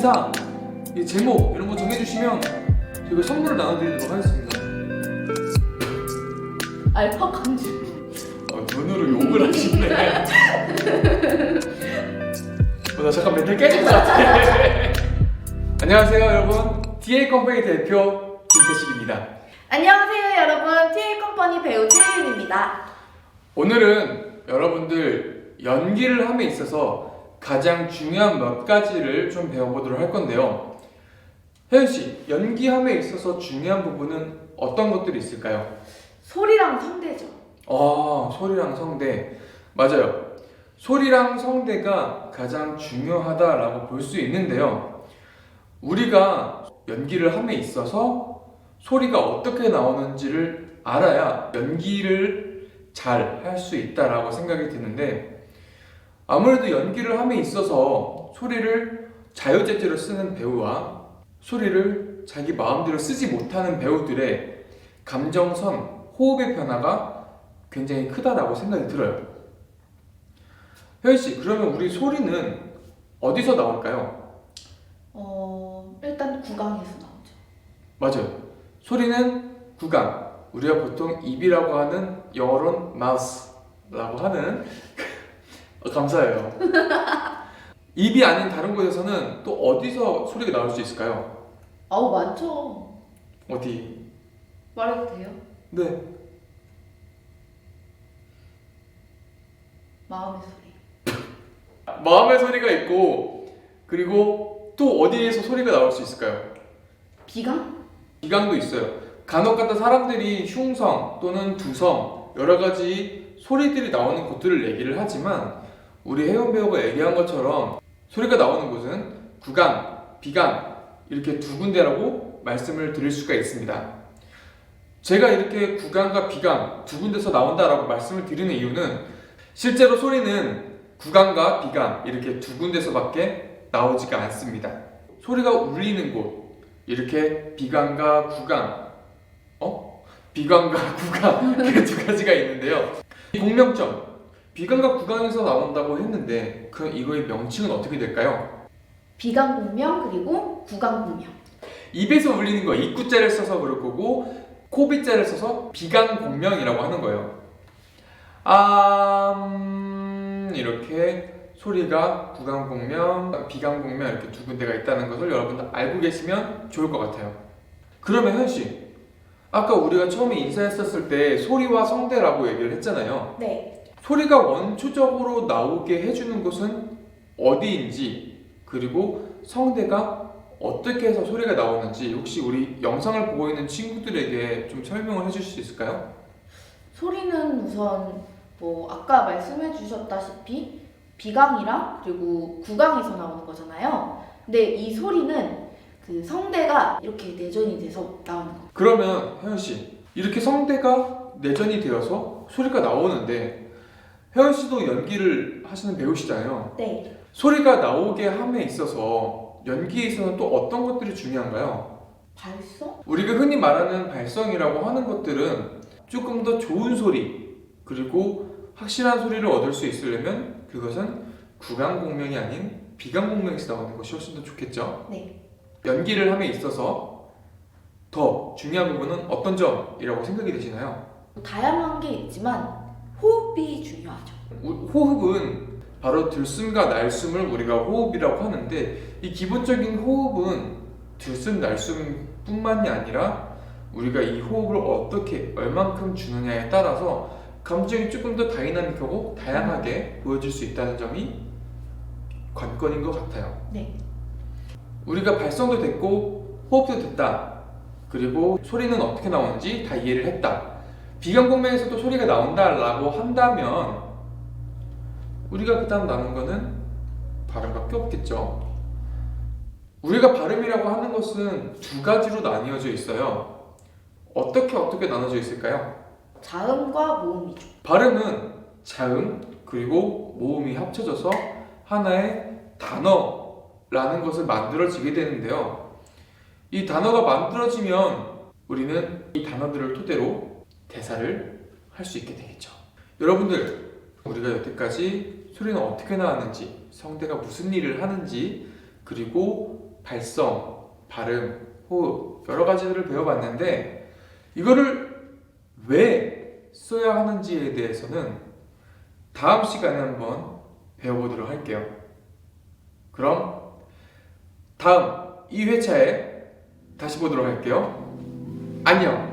인사, 이 제목 이런 거 정해주시면 저희가 선물을 나눠드리도록 하겠습니다. 알파 강주. 눈으로 욕을 하시네. 나 잠깐 멘탈 깨질 것 같아. 안녕하세요 여러분, TA 컴퍼니 대표 김태식입니다. 안녕하세요 여러분, TA 컴퍼니 배우 최윤입니다. 오늘은 여러분들 연기를 함에 있어서 가장 중요한 몇 가지를 좀 배워보도록 할 건데요. 혜연씨, 연기함에 있어서 중요한 부분은 어떤 것들이 있을까요? 소리랑 성대죠. 소리랑 성대. 맞아요. 소리랑 성대가 가장 중요하다라고 볼 수 있는데요. 우리가 연기를 함에 있어서 소리가 어떻게 나오는지를 알아야 연기를 잘 할 수 있다라고 생각이 드는데, 아무래도 연기를 함에 있어서 소리를 자유자재로 쓰는 배우와 소리를 자기 마음대로 쓰지 못하는 배우들의 감정선, 호흡의 변화가 굉장히 크다라고 생각이 들어요. 혜연씨, 그러면 우리 소리는 어디서 나올까요? 일단 구강에서 나오죠. 맞아요. 소리는 구강, 우리가 보통 입이라고 하는 영어로는 mouth라고 하는 감사해요. 입이 아닌 다른 곳에서는 또 어디서 소리가 나올 수 있을까요? 많죠. 어디? 말해도 돼요? 네. 마음의 소리. 마음의 소리가 있고, 그리고 또 어디에서 소리가 나올 수 있을까요? 비강? 비강도 있어요. 간혹 가다 사람들이 흉성 또는 두성 여러 가지 소리들이 나오는 곳들을 얘기를 하지만, 우리 혜연 배우가 얘기한 것처럼 소리가 나오는 곳은 구강, 비강 이렇게 두 군데라고 말씀을 드릴 수가 있습니다. 제가 이렇게 구강과 비강 두 군데서 나온다라고 말씀을 드리는 이유는, 실제로 소리는 구강과 비강 이렇게 두 군데서밖에 나오지가 않습니다. 소리가 울리는 곳, 이렇게 비강과 구강, 비강과 구강 이렇게 두 가지가 있는데요. 공명점, 비강과 구강에서 나온다고 했는데 그럼 이거의 명칭은 어떻게 될까요? 비강 공명 그리고 구강 공명. 입에서 울리는 거 입구자를 써서 그럴 거고, 코빗자를 써서 비강 공명이라고 하는 거예요. 이렇게 소리가 구강 공명, 비강 공명 이렇게 두 군데가 있다는 것을 여러분들 알고 계시면 좋을 것 같아요. 그러면 현씨, 아까 우리가 처음에 인사했었을 때 소리와 성대라고 얘기를 했잖아요. 네. 소리가 원초적으로 나오게 해주는 곳은 어디인지, 그리고 성대가 어떻게 해서 소리가 나오는지 혹시 우리 영상을 보고 있는 친구들에게 좀 설명을 해줄 수 있을까요? 소리는 우선 아까 말씀해 주셨다시피 비강이랑 그리고 구강에서 나오는 거잖아요. 근데 이 소리는 그 성대가 이렇게 내전이 돼서 나오는 거. 그러면 혜연씨, 이렇게 성대가 내전이 되어서 소리가 나오는데, 혜연씨도 연기를 하시는 배우시잖아요. 네. 소리가 나오게 함에 있어서 연기에 있어서는 또 어떤 것들이 중요한가요? 발성? 우리가 흔히 말하는 발성이라고 하는 것들은 조금 더 좋은 소리, 그리고 확실한 소리를 얻을 수 있으려면 그것은 구강 공명이 아닌 비강 공명에서 나오는 것이 훨씬 더 좋겠죠. 네. 연기를 함에 있어서 더 중요한 부분은 어떤 점이라고 생각이 되시나요? 다양한 게 있지만 호흡이 중요하죠. 호흡은 바로 들숨과 날숨을 우리가 호흡이라고 하는데, 이 기본적인 호흡은 들숨, 날숨 뿐만이 아니라 우리가 이 호흡을 어떻게 얼만큼 주느냐에 따라서 감정이 조금 더 다이나믹하고 다양하게 보여질 수 있다는 점이 관건인 것 같아요. 네. 우리가 발성도 됐고 호흡도 됐다, 그리고 소리는 어떻게 나오는지 다 이해를 했다, 비강 공명에서도 소리가 나온다라고 한다면 우리가 그 다음 나눈 거는 발음밖에 없겠죠. 우리가 발음이라고 하는 것은 두 가지로 나뉘어져 있어요. 어떻게 나눠져 있을까요? 자음과 모음이죠. 발음은 자음 그리고 모음이 합쳐져서 하나의 단어라는 것을 만들어지게 되는데요. 이 단어가 만들어지면 우리는 이 단어들을 토대로 대사를 할 수 있게 되겠죠. 여러분들, 우리가 여태까지 소리는 어떻게 나왔는지, 성대가 무슨 일을 하는지, 그리고 발성, 발음, 호흡 여러 가지들을 배워봤는데 이거를 왜 써야 하는지에 대해서는 다음 시간에 한번 배워보도록 할게요. 그럼 다음 2회차에 다시 보도록 할게요. 안녕!